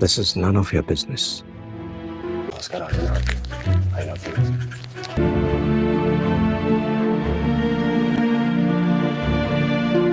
This is none of your business. Oscar, I love you.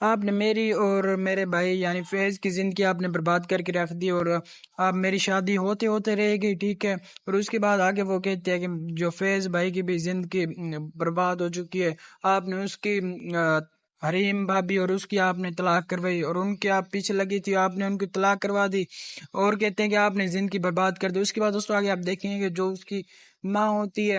آپ نے میری اور میرے بھائی یعنی فیض کی زندگی آپ نے برباد کر کے رکھ دی، اور آپ میری شادی ہوتے ہوتے رہ گئی، ٹھیک ہے۔ اور اس کے بعد آگے وہ کہتے ہیں کہ جو فیض بھائی کی بھی زندگی برباد ہو چکی ہے، آپ نے اس کی حریم بھابھی اور اس کی آپ نے طلاق کروائی، اور ان کے آپ پیچھے لگی تھی، آپ نے ان کی طلاق کروا دی، اور کہتے ہیں کہ آپ نے زندگی برباد کر دی۔ اس کے بعد دوستوں آگے آپ دیکھیں گے جو اس کی ماں ہوتی ہے،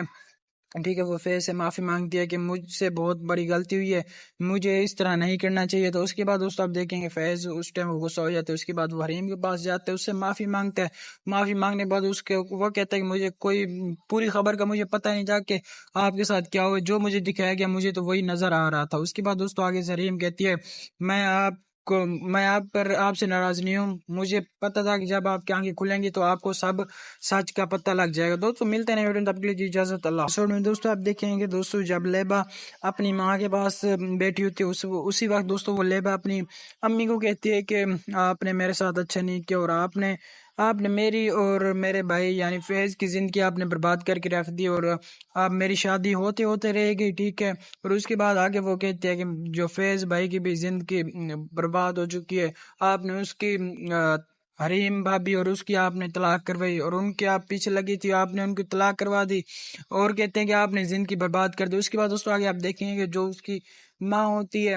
ٹھیک ہے، وہ فیض سے معافی مانگتی ہے کہ مجھ سے بہت بڑی غلطی ہوئی ہے، مجھے اس طرح نہیں کرنا چاہیے۔ تو اس کے بعد دوستوں آپ دیکھیں گے فیض اس ٹائم وہ غصہ ہو جاتا ہے، اس کے بعد وہ حریم کے پاس جاتا ہے، اس سے معافی مانگتا ہے۔ معافی مانگنے کے بعد وہ کہتا ہے کہ مجھے کوئی پوری خبر کا مجھے پتہ نہیں جا کہ آپ کے ساتھ کیا ہوا، جو مجھے دکھایا گیا مجھے تو وہی نظر آ رہا تھا۔ اس کے بعد دوستوں آگے سے حریم کہتی ہے میں آپ سے ناراض نہیں ہوں، مجھے پتہ تھا کہ جب آپ کی آنکھیں کھلیں گی تو آپ کو سب سچ کا پتہ لگ جائے گا۔ دوستوں ملتے ہیں ویڈیو، تب کے لیے اجازت اللہ۔ میں دوستوں آپ دیکھیں گے دوستوں جب لیبا اپنی ماں کے پاس بیٹھی ہوتی ہے اسی وقت دوستوں وہ لیبا اپنی امی کو کہتی ہے کہ آپ نے میرے ساتھ اچھا نہیں کیا، اور آپ نے میری اور میرے بھائی یعنی فیض کی زندگی آپ نے برباد کر کے رکھ دی، اور آپ میری شادی ہوتے ہوتے رہ گئی، ٹھیک ہے۔ اور اس کے بعد آگے وہ کہتے ہیں کہ جو فیض بھائی کی بھی زندگی برباد ہو چکی ہے، آپ نے اس کی حریم بھابھی اور اس کی آپ نے طلاق کروائی، اور ان کے آپ پیچھے لگی تھی، آپ نے ان کی طلاق کروا دی، اور کہتے ہیں کہ آپ نے زندگی برباد کر دی۔ اس کے بعد دوستوں آگے آپ دیکھیں گے جو اس کی ماں ہوتی ہے،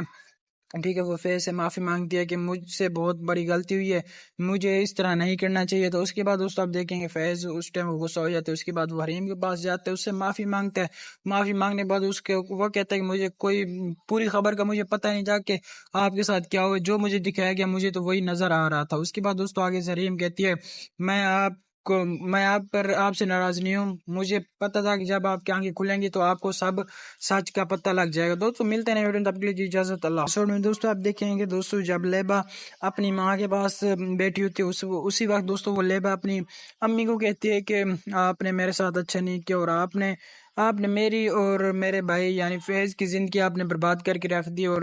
ٹھیک ہے، وہ فیض سے معافی مانگتی ہے کہ مجھ سے بہت بڑی غلطی ہوئی ہے، مجھے اس طرح نہیں کرنا چاہیے۔ تو اس کے بعد دوستوں آپ دیکھیں گے فیض اس ٹائم وہ غصہ ہو جاتا ہے، اس کے بعد وہ حریم کے پاس جاتا ہے، اس سے معافی مانگتا ہے۔ معافی مانگنے کے بعد وہ کہتا ہے کہ مجھے کوئی پوری خبر کا مجھے پتہ نہیں جا کہ آپ کے ساتھ کیا ہوا، جو مجھے دکھایا گیا مجھے تو وہی نظر آ رہا تھا۔ اس کے بعد دوستوں آگے سے حریم کہتی ہے میں آپ سے ناراض نہیں ہوں، مجھے پتہ تھا کہ جب آپ کی آنکھیں کھلیں گی تو آپ کو سب سچ کا پتہ لگ جائے گا۔ دوستوں ملتے ہیں ویڈیو، تب کے لیے اجازت اللہ۔ میں دوستوں آپ دیکھیں گے دوستوں جب لیبا اپنی ماں کے پاس بیٹھی ہوتی ہے اسی وقت دوستوں وہ لیبا اپنی امی کو کہتی ہے کہ آپ نے میرے ساتھ اچھا نہیں کیا، اور آپ نے میری اور میرے بھائی یعنی فیض کی زندگی آپ نے برباد کر کے رکھ دی، اور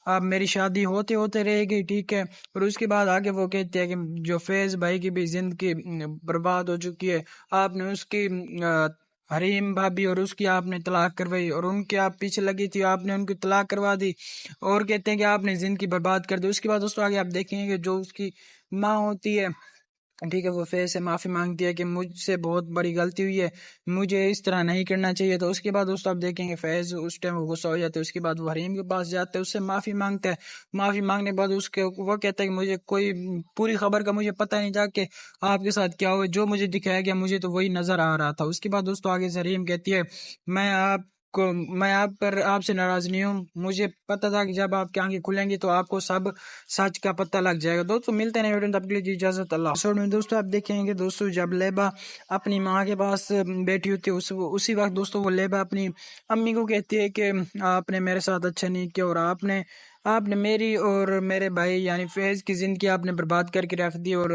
آپ میری شادی ہوتے ہوتے رہ گئی، ٹھیک ہے۔ اور اس کے بعد آگے وہ کہتے ہیں کہ جو فیض بھائی کی بھی زندگی برباد ہو چکی ہے، آپ نے اس کی حریم بھابھی اور اس کی آپ نے طلاق کروائی، اور ان کے آپ پیچھے لگی تھی، آپ نے ان کی طلاق کروا دی، اور کہتے ہیں کہ آپ نے زندگی برباد کر دی۔ اس کے بعد دوستوں آگے آپ دیکھیں گے جو اس کی ماں ہوتی ہے، ٹھیک ہے، وہ فیض سے معافی مانگتی ہے کہ مجھ سے بہت بڑی غلطی ہوئی ہے، مجھے اس طرح نہیں کرنا چاہیے۔ تو اس کے بعد دوستوں آپ دیکھیں گے فیض اس ٹائم وہ غصہ ہو جاتا ہے، اس کے بعد وہ حریم کے پاس جاتا ہے، اس سے معافی مانگتا ہے۔ معافی مانگنے کے بعد وہ کہتا ہے کہ مجھے کوئی پوری خبر کا مجھے پتہ نہیں جا کہ آپ کے ساتھ کیا ہوا، جو مجھے دکھایا گیا مجھے تو وہی نظر آ رہا تھا۔ اس کے بعد دوستوں آگے سے حریم کہتی ہے میں آپ سے ناراض نہیں ہوں، مجھے پتہ تھا کہ جب آپ کی آنکھیں کھلیں گی تو آپ کو سب سچ کا پتہ لگ جائے گا۔ دوستوں ملتے ہیں ویڈیو، تب کے لیے اجازت اللہ۔ میں دوستوں آپ دیکھیں گے دوستوں جب لیبا اپنی ماں کے پاس بیٹھی ہوتی ہے اسی وقت دوستوں وہ لیبا اپنی امی کو کہتی ہے کہ آپ نے میرے ساتھ اچھا نہیں کیا، اور آپ نے میری اور میرے بھائی یعنی فیض کی زندگی آپ نے برباد کر کے رکھ دی، اور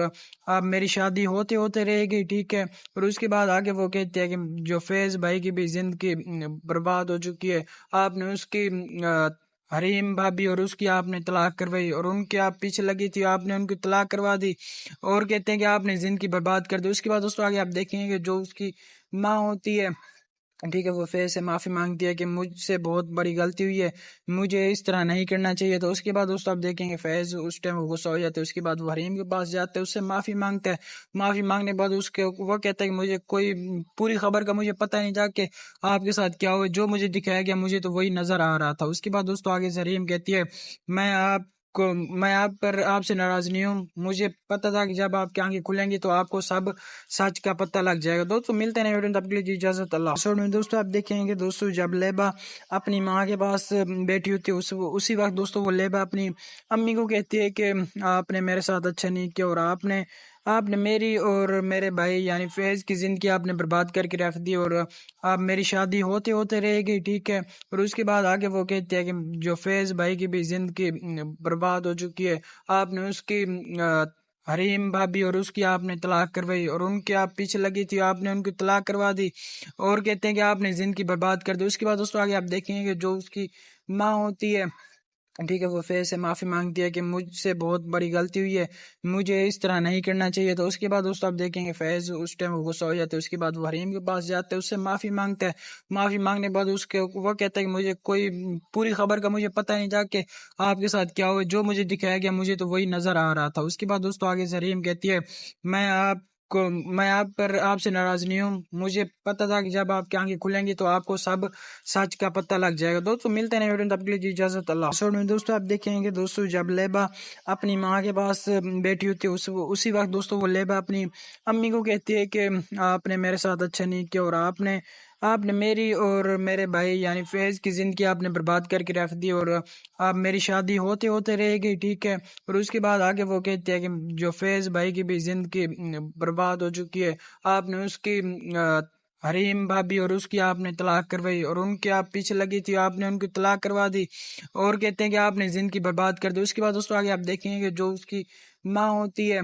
آپ میری شادی ہوتے ہوتے رہ گئی، ٹھیک ہے۔ اور اس کے بعد آگے وہ کہتے ہیں کہ جو فیض بھائی کی بھی زندگی برباد ہو چکی ہے، آپ نے اس کی حریم بھابھی اور اس کی آپ نے طلاق کروائی، اور ان کے آپ پیچھے لگی تھی، آپ نے ان کی طلاق کروا دی، اور کہتے ہیں کہ آپ نے زندگی برباد کر دی۔ اس کے بعد دوستوں آگے آپ دیکھیں گے جو اس کی ماں ہوتی ہے، ٹھیک ہے، وہ فیض سے معافی مانگتی ہے کہ مجھ سے بہت بڑی غلطی ہوئی ہے، مجھے اس طرح نہیں کرنا چاہیے۔ تو اس کے بعد دوستوں آپ دیکھیں گے فیض اس ٹائم وہ غصہ ہو جاتا ہے، اس کے بعد وہ حریم کے پاس جاتا ہے، اس سے معافی مانگتا ہے۔ معافی مانگنے کے بعد وہ کہتا ہے کہ مجھے کوئی پوری خبر کا مجھے پتہ نہیں جا کہ آپ کے ساتھ کیا ہوا، جو مجھے دکھایا گیا مجھے تو وہی نظر آ رہا تھا۔ اس کے بعد دوستوں آگے سے حریم کہتی ہے میں آپ سے ناراض نہیں ہوں، مجھے پتہ تھا کہ جب آپ کی آنکھیں کھلیں گی تو آپ کو سب سچ کا پتہ لگ جائے گا۔ دوستوں ملتے ہیں ویڈیو، تب کے لیے اجازت اللہ۔ میں دوستوں آپ دیکھیں گے دوستوں جب لیبا اپنی ماں کے پاس بیٹھی ہوتی ہے اسی وقت دوستوں وہ لیبا اپنی امی کو کہتی ہے کہ آپ نے میرے ساتھ اچھا نہیں کیا، اور آپ نے میری اور میرے بھائی یعنی فیض کی زندگی آپ نے برباد کر کے رکھ دی، اور آپ میری شادی ہوتے ہوتے رہ گئی، ٹھیک ہے۔ اور اس کے بعد آگے وہ کہتے ہیں کہ جو فیض بھائی کی بھی زندگی برباد ہو چکی ہے، آپ نے اس کی حریم بھابھی اور اس کی آپ نے طلاق کروائی، اور ان کے آپ پیچھے لگی تھی، آپ نے ان کی طلاق کروا دی، اور کہتے ہیں کہ آپ نے زندگی برباد کر دی۔ اس کے بعد دوستوں آگے آپ دیکھیں گے جو اس کی ماں ہوتی ہے، ٹھیک ہے وہ فیض سے معافی مانگتی ہے کہ مجھ سے بہت بڑی غلطی ہوئی ہے، مجھے اس طرح نہیں کرنا چاہیے. تو اس کے بعد دوستو آپ دیکھیں گے فیض اس ٹائم وہ غصہ ہو جاتے ہے. اس کے بعد وہ حریم کے پاس جاتے ہیں، اس سے معافی مانگتا ہے. معافی مانگنے کے بعد وہ کہتا ہے کہ مجھے کوئی پوری خبر کا مجھے پتہ نہیں جا کہ آپ کے ساتھ کیا ہوا، جو مجھے دکھایا گیا مجھے تو وہی نظر آ رہا تھا. اس کے بعد دوستو آگے سے حریم کہتی ہے میں آپ سے ناراض نہیں ہوں، مجھے پتہ تھا کہ جب آپ کی آنکھیں کھلیں گی تو آپ کو سب سچ کا پتہ لگ جائے گا. دوستو ملتے ہیں ویڈیو تب کے لیے اجازت اللہ. ایپیسوڈ میں دوستو آپ دیکھیں گے دوستو جب لیبا اپنی ماں کے پاس بیٹھی ہوتی ہے اسی وقت دوستو وہ لیبا اپنی امی کو کہتی ہے کہ آپ نے میرے ساتھ اچھا نہیں کیا اور آپ نے میری اور میرے بھائی یعنی فیض کی زندگی آپ نے برباد کر کے رکھ دی اور آپ میری شادی ہوتے ہوتے رہ گئی. ٹھیک ہے. اور اس کے بعد آگے وہ کہتے ہیں کہ جو فیض بھائی کی بھی زندگی برباد ہو چکی ہے، آپ نے اس کی حریم بھابی اور اس کی آپ نے طلاق کروائی اور ان کے آپ پیچھے لگی تھی، آپ نے ان کی طلاق کروا دی اور کہتے ہیں کہ آپ نے زندگی برباد کر دی. اس کے بعد دوستوں آگے آپ دیکھیں گے جو اس کی ماں ہوتی ہے،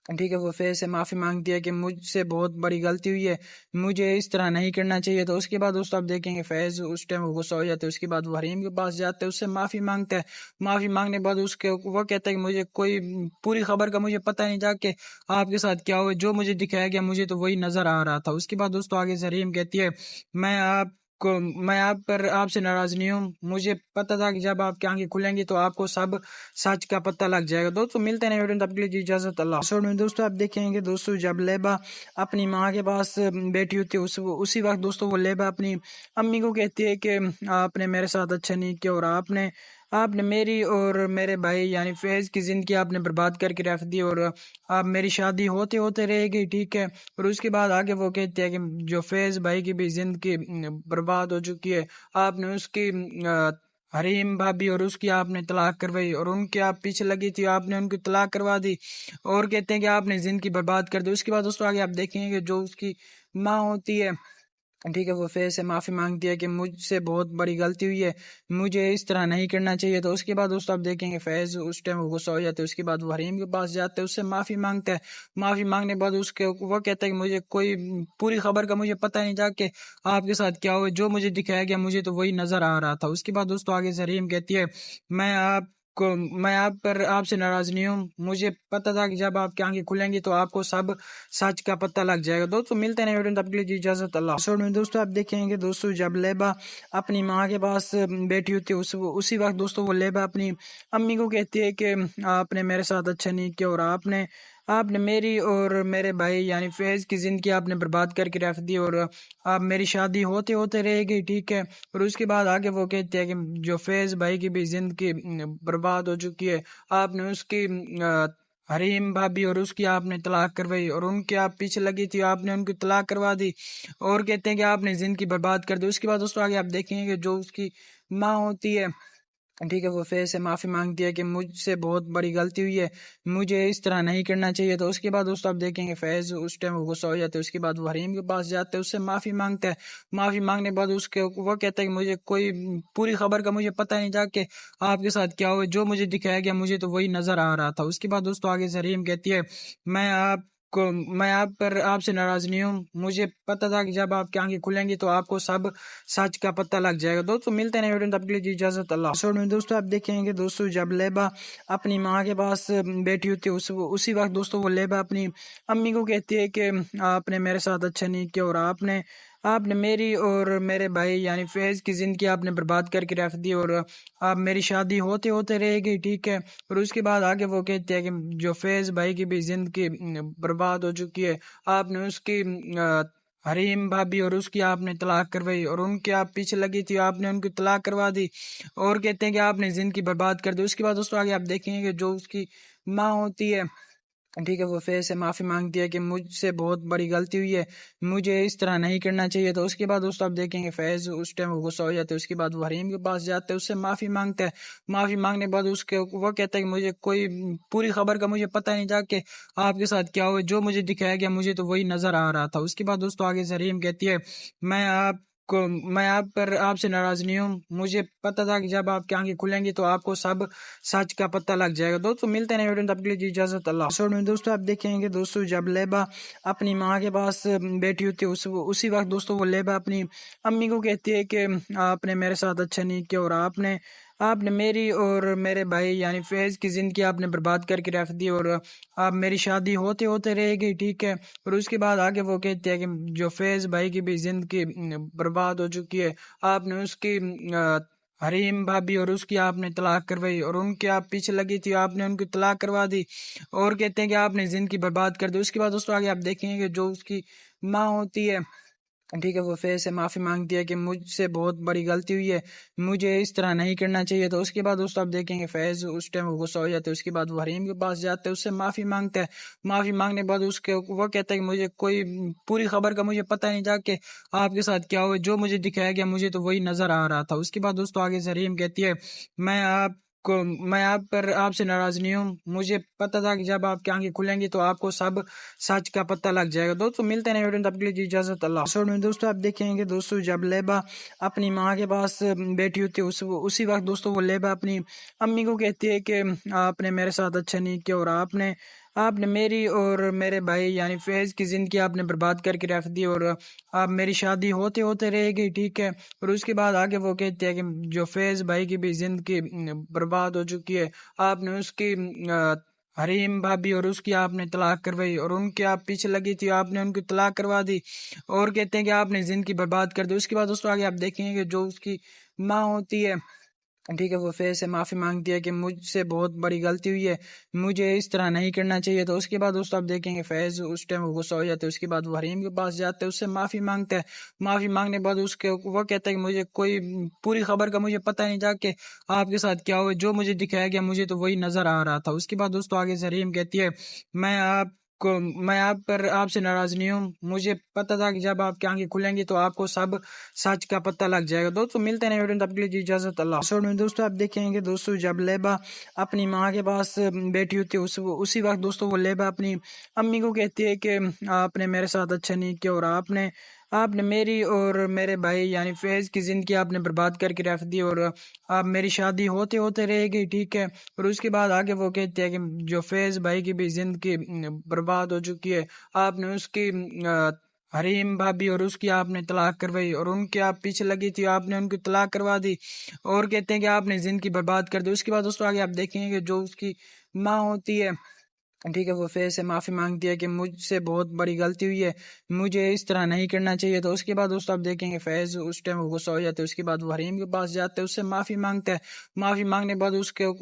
ٹھیک ہے، وہ فیض سے معافی مانگتی ہے کہ مجھ سے بہت بڑی غلطی ہوئی ہے، مجھے اس طرح نہیں کرنا چاہیے. تو اس کے بعد دوستوں آپ دیکھیں گے فیض اس ٹائم وہ غصہ ہو جاتے ہے. اس کے بعد وہ حریم کے پاس جاتے ہیں، اس سے معافی مانگتا ہے. معافی مانگنے کے بعد وہ کہتا ہے کہ مجھے کوئی پوری خبر کا مجھے پتہ نہیں جا کہ آپ کے ساتھ کیا ہوا، جو مجھے دکھایا گیا مجھے تو وہی نظر آ رہا تھا. اس کے بعد دوستوں آگے سے حریم کہتی ہے میں آپ سے ناراض نہیں ہوں، مجھے پتہ تھا کہ جب آپ کی آنکھیں کھلیں گی تو آپ کو سب سچ کا پتہ لگ جائے گا. دوستو ملتے ہیں ویڈیو تب کے لیے اجازت اللہ. ایپیسوڈ میں دوستو آپ دیکھیں گے دوستو جب لیبا اپنی ماں کے پاس بیٹھی ہوتی ہے اسی وقت دوستو وہ لیبا اپنی امی کو کہتی ہے کہ آپ نے میرے ساتھ اچھا نہیں کیا اور آپ نے میری اور میرے بھائی یعنی فیض کی زندگی آپ نے برباد کر کے رکھ دی اور آپ میری شادی ہوتے ہوتے رہ گئی. ٹھیک ہے. اور اس کے بعد آگے وہ کہتے ہیں کہ جو فیض بھائی کی بھی زندگی برباد ہو چکی ہے، آپ نے اس کی حریم بھابی اور اس کی آپ نے طلاق کروائی اور ان کے آپ پیچھے لگی تھی، آپ نے ان کی طلاق کروا دی اور کہتے ہیں کہ آپ نے زندگی برباد کر دی. اس کے بعد دوستوں آگے آپ دیکھیں گے جو اس کی ماں ہوتی ہے، ٹھیک ہے، وہ فیض سے معافی مانگتی ہے کہ مجھ سے بہت بڑی غلطی ہوئی ہے، مجھے اس طرح نہیں کرنا چاہیے. تو اس کے بعد دوستو آپ دیکھیں گے فیض اس ٹائم وہ غصہ ہو جاتے ہے. اس کے بعد وہ حریم کے پاس جاتے ہیں، اس سے معافی مانگتا ہے. معافی مانگنے کے بعد وہ کہتا ہے کہ مجھے کوئی پوری خبر کا مجھے پتہ نہیں جا کہ آپ کے ساتھ کیا ہوا، جو مجھے دکھایا گیا مجھے تو وہی نظر آ رہا تھا. اس کے بعد دوستو آگے سے حریم کہتی ہے میں آپ سے ناراض نہیں ہوں، مجھے پتہ تھا کہ جب آپ کی آنکھیں کھلیں گی تو آپ کو سب سچ کا پتہ لگ جائے گا. دوستو ملتے ہیں ویڈیو تب کے لیے اجازت اللہ. ایپیسوڈ میں دوستو آپ دیکھیں گے دوستو جب لیبا اپنی ماں کے پاس بیٹھی ہوتی ہے اسی وقت دوستو وہ لیبا اپنی امی کو کہتی ہے کہ آپ نے میرے ساتھ اچھا نہیں کیا اور آپ نے میری اور میرے بھائی یعنی فیض کی زندگی آپ نے برباد کر کے رکھ دی اور آپ میری شادی ہوتے ہوتے رہ گئی. ٹھیک ہے. اور اس کے بعد آگے وہ کہتے ہیں کہ جو فیض بھائی کی بھی زندگی برباد ہو چکی ہے، آپ نے اس کی حریم بھابی اور اس کی آپ نے طلاق کروائی اور ان کے آپ پیچھے لگی تھی، آپ نے ان کی طلاق کروا دی اور کہتے ہیں کہ آپ نے زندگی برباد کر دی. اس کے بعد دوستوں آگے آپ دیکھیں گے جو اس کی ماں ہوتی ہے، ٹھیک ہے، وہ فیض سے معافی مانگتی ہے کہ مجھ سے بہت بڑی غلطی ہوئی ہے، مجھے اس طرح نہیں کرنا چاہیے. تو اس کے بعد دوستو آپ دیکھیں گے فیض اس ٹائم وہ غصہ ہو جاتے ہے. اس کے بعد وہ حریم کے پاس جاتے ہیں، اس سے معافی مانگتا ہے. معافی مانگنے کے بعد وہ کہتا ہے کہ مجھے کوئی پوری خبر کا مجھے پتہ نہیں جا کہ آپ کے ساتھ کیا ہوا، جو مجھے دکھایا گیا مجھے تو وہی نظر آ رہا تھا. اس کے بعد دوستو آگے سے حریم کہتی ہے میں آپ سے ناراض نہیں ہوں، مجھے پتہ تھا کہ جب آپ کی آنکھیں کھلیں گی تو آپ کو سب سچ کا پتہ لگ جائے گا. دوستو ملتے ہیں ویڈیو تب کے لیے اجازت اللہ. ایپیسوڈ میں دوستو آپ دیکھیں گے دوستو جب لیبا اپنی ماں کے پاس بیٹھی ہوتی ہے اسی وقت دوستو وہ لیبا اپنی امی کو کہتی ہے کہ آپ نے میرے ساتھ اچھا نہیں کیا اور آپ نے میری اور میرے بھائی یعنی فیض کی زندگی آپ نے برباد کر کے رکھ دی اور آپ میری شادی ہوتے ہوتے رہ گئی. ٹھیک ہے. اور اس کے بعد آگے وہ کہتے ہیں کہ جو فیض بھائی کی بھی زندگی برباد ہو چکی ہے، آپ نے اس کی حریم بھابی اور اس کی آپ نے طلاق کروائی اور ان کے آپ پیچھے لگی تھی، آپ نے ان کی طلاق کروا دی اور کہتے ہیں کہ آپ نے زندگی برباد کر دی. اس کے بعد دوستوں آگے آپ دیکھیں گے جو اس کی ماں ہوتی ہے، ٹھیک ہے، وہ فیض سے معافی مانگتی ہے کہ مجھ سے بہت بڑی غلطی ہوئی ہے، مجھے اس طرح نہیں کرنا چاہیے. تو اس کے بعد دوستو آپ دیکھیں گے فیض اس ٹائم وہ غصہ ہو جاتے ہے. اس کے بعد وہ حریم کے پاس جاتے ہیں، اس سے معافی مانگتا ہے. معافی مانگنے کے بعد وہ کہتا ہے کہ مجھے کوئی پوری خبر کا مجھے پتہ نہیں جا کہ آپ کے ساتھ کیا ہوا، جو مجھے دکھایا گیا مجھے تو وہی نظر آ رہا تھا. اس کے بعد دوستو آگے سے حریم کہتی ہے میں آپ سے ناراض نہیں ہوں، مجھے پتہ تھا کہ جب آپ کی آنکھیں کھلیں گی تو آپ کو سب سچ کا پتہ لگ جائے گا. دوستو ملتے ہیں ویڈیو تب کے لیے اجازت اللہ. ایپیسوڈ میں دوستو آپ دیکھیں گے دوستو جب لیبا اپنی ماں کے پاس بیٹھی ہوتی ہے اسی وقت دوستو وہ لیبا اپنی امی کو کہتی ہے کہ آپ نے میرے ساتھ اچھا نہیں کیا اور آپ نے آپ نے میری اور میرے بھائی یعنی فیض کی زندگی آپ نے برباد کر کے رکھ دی، اور آپ میری شادی ہوتے ہوتے رہ گئی، ٹھیک ہے۔ اور اس کے بعد آگے وہ کہتے ہیں کہ جو فیض بھائی کی بھی زندگی برباد ہو چکی ہے، آپ نے اس کی حریم بھابھی اور اس کی آپ نے طلاق کروائی، اور ان کے آپ پیچھے لگی تھی، آپ نے ان کی طلاق کروا دی، اور کہتے ہیں کہ آپ نے زندگی برباد کر دی۔ اس کے بعد دوستوں آگے آپ دیکھیں گے کہ جو اس کی ماں ہوتی ہے، ٹھیک ہے، وہ فیض سے معافی مانگتی ہے کہ مجھ سے بہت بڑی غلطی ہوئی ہے، مجھے اس طرح نہیں کرنا چاہیے۔ تو اس کے بعد دوستوں آپ دیکھیں گے فیض اس ٹائم وہ غصہ ہو جاتے ہے، اس کے بعد وہ حریم کے پاس جاتے ہیں، اس سے معافی مانگتا ہے۔ معافی مانگنے کے بعد وہ کہتا ہے کہ مجھے کوئی پوری خبر کا مجھے پتہ نہیں تھا کہ آپ کے ساتھ کیا ہوا، جو مجھے دکھایا گیا مجھے تو وہی نظر آ رہا تھا۔ اس کے بعد دوستوں آگے سے حریم کہتی ہے میں آپ سے ناراض نہیں ہوں، مجھے پتہ تھا کہ جب آپ کی آنکھیں کھلیں گی تو آپ کو سب سچ کا پتہ لگ جائے گا۔ دوستوں ملتے ہیں ویڈیو، تب کے لیے اجازت اللہ۔ ایپیسوڈ میں دوستوں آپ دیکھیں گے دوستوں جب لیبا اپنی ماں کے پاس بیٹھی ہوتی ہے، اسی وقت دوستوں وہ لیبا اپنی امی کو کہتی ہے کہ آپ نے میرے ساتھ اچھا نہیں کیا، اور آپ نے میری اور میرے بھائی یعنی فیض کی زندگی آپ نے برباد کر کے رکھ دی، اور آپ میری شادی ہوتے ہوتے رہ گئی، ٹھیک ہے۔ اور اس کے بعد آگے وہ کہتے ہیں کہ جو فیض بھائی کی بھی زندگی برباد ہو چکی ہے، آپ نے اس کی حریم بھابھی اور اس کی آپ نے طلاق کروائی، اور ان کے آپ پیچھے لگی تھی، آپ نے ان کی طلاق کروا دی، اور کہتے ہیں کہ آپ نے زندگی برباد کر دی۔ اس کے بعد دوستوں آگے آپ دیکھیں گے کہ جو اس کی ماں ہوتی ہے، ٹھیک ہے، وہ فیض سے معافی مانگتی ہے کہ مجھ سے بہت بڑی غلطی ہوئی ہے، مجھے اس طرح نہیں کرنا چاہیے۔ تو اس کے بعد دوستوں آپ دیکھیں گے فیض اس ٹائم وہ غصہ ہو جاتے ہے، اس کے بعد وہ حریم کے پاس جاتے ہیں، اس سے معافی مانگتا ہے۔ معافی مانگنے کے بعد وہ کہتا ہے کہ مجھے کوئی پوری خبر کا مجھے پتہ نہیں تھا کہ آپ کے ساتھ کیا ہوا، جو مجھے دکھایا گیا مجھے تو وہی نظر آ رہا تھا۔ اس کے بعد دوستوں آگے سے حریم کہتی ہے میں آپ سے ناراض نہیں ہوں، مجھے پتہ تھا کہ جب آپ کی آنکھیں کھلیں گی تو آپ کو سب سچ کا پتہ لگ جائے گا۔ دوستوں ملتے ہیں ویڈیو، تب کے لیے اجازت اللہ۔ ایپیسوڈ میں دوستوں آپ دیکھیں گے دوستوں جب لیبا اپنی ماں کے پاس بیٹھی ہوتی ہے، اسی وقت دوستوں وہ لیبا اپنی امی کو کہتی ہے کہ آپ نے میرے ساتھ اچھا نہیں کیا، اور آپ نے میری اور میرے بھائی یعنی فیض کی زندگی آپ نے برباد کر کے رکھ دی، اور آپ میری شادی ہوتے ہوتے رہ گئی، ٹھیک ہے۔ اور اس کے بعد آگے وہ کہتے ہیں کہ جو فیض بھائی کی بھی زندگی برباد ہو چکی ہے، آپ نے اس کی حریم بھابھی اور اس کی آپ نے طلاق کروائی، اور ان کے آپ پیچھے لگی تھی، آپ نے ان کی طلاق کروا دی، اور کہتے ہیں کہ آپ نے زندگی برباد کر دی۔ اس کے بعد دوستوں آگے آپ دیکھیں گے کہ جو اس کی ماں ہوتی ہے، ٹھیک ہے، وہ فیض سے معافی مانگتی ہے کہ مجھ سے بہت بڑی غلطی ہوئی ہے، مجھے اس طرح نہیں کرنا چاہیے۔ تو اس کے بعد دوستوں آپ دیکھیں گے فیض اس ٹائم وہ غصہ ہو جاتے ہے، اس کے بعد وہ حریم کے پاس جاتے ہیں، اس سے معافی مانگتا ہے۔ معافی مانگنے کے بعد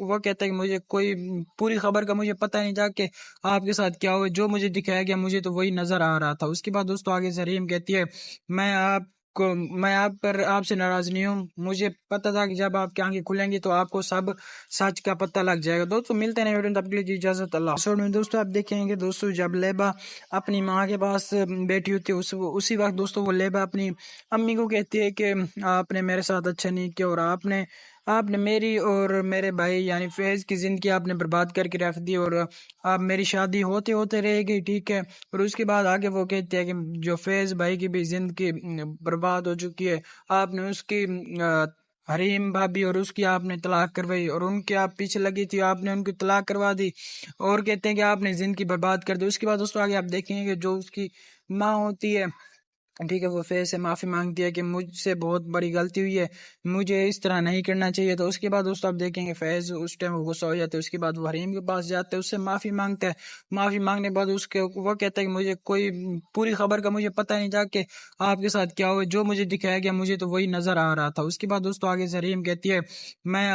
وہ کہتا ہے کہ مجھے کوئی پوری خبر کا مجھے پتہ نہیں تھا کہ آپ کے ساتھ کیا ہوا، جو مجھے دکھایا گیا مجھے تو وہی نظر آ رہا تھا۔ اس کے بعد دوستوں آگے سے حریم کہتی ہے میں آپ سے ناراض نہیں ہوں، مجھے پتہ تھا کہ جب آپ کی آنکھیں کھلیں گی تو آپ کو سب سچ کا پتہ لگ جائے گا۔ دوستوں ملتے ہیں ویڈیو، تب کے لیے اجازت اللہ۔ ایپیسوڈ میں دوستوں آپ دیکھیں گے دوستوں جب لیبا اپنی ماں کے پاس بیٹھی ہوتی ہے، اسی وقت دوستوں وہ لیبا اپنی امی کو کہتی ہے کہ آپ نے میرے ساتھ اچھا نہیں کیا، اور آپ نے میری اور میرے بھائی یعنی فیض کی زندگی آپ نے برباد کر کے رکھ دی، اور آپ میری شادی ہوتے ہوتے رہ گئی، ٹھیک ہے۔ اور اس کے بعد آگے وہ کہتے ہیں کہ جو فیض بھائی کی بھی زندگی برباد ہو چکی ہے، آپ نے اس کی حریم بھابھی اور اس کی آپ نے طلاق کروائی، اور ان کے آپ پیچھے لگی تھی، آپ نے ان کی طلاق کروا دی، اور کہتے ہیں کہ آپ نے زندگی برباد کر دی۔ اس کے بعد دوستوں آگے آپ دیکھیں گے کہ جو اس کی ماں ہوتی ہے، ٹھیک ہے، وہ فیض سے معافی مانگتی ہے کہ مجھ سے بہت بڑی غلطی ہوئی ہے، مجھے اس طرح نہیں کرنا چاہیے۔ تو اس کے بعد دوستوں آپ دیکھیں گے فیض اس ٹائم وہ غصہ ہو جاتے ہے، اس کے بعد وہ حریم کے پاس جاتے ہیں، اس سے معافی مانگتا ہے۔ معافی مانگنے کے بعد وہ کہتا ہے کہ مجھے کوئی پوری خبر کا مجھے پتہ نہیں تھا کہ آپ کے ساتھ کیا ہوا، جو مجھے دکھایا گیا مجھے تو وہی نظر آ رہا تھا۔ اس کے بعد دوستوں آگے سے حریم کہتی ہے میں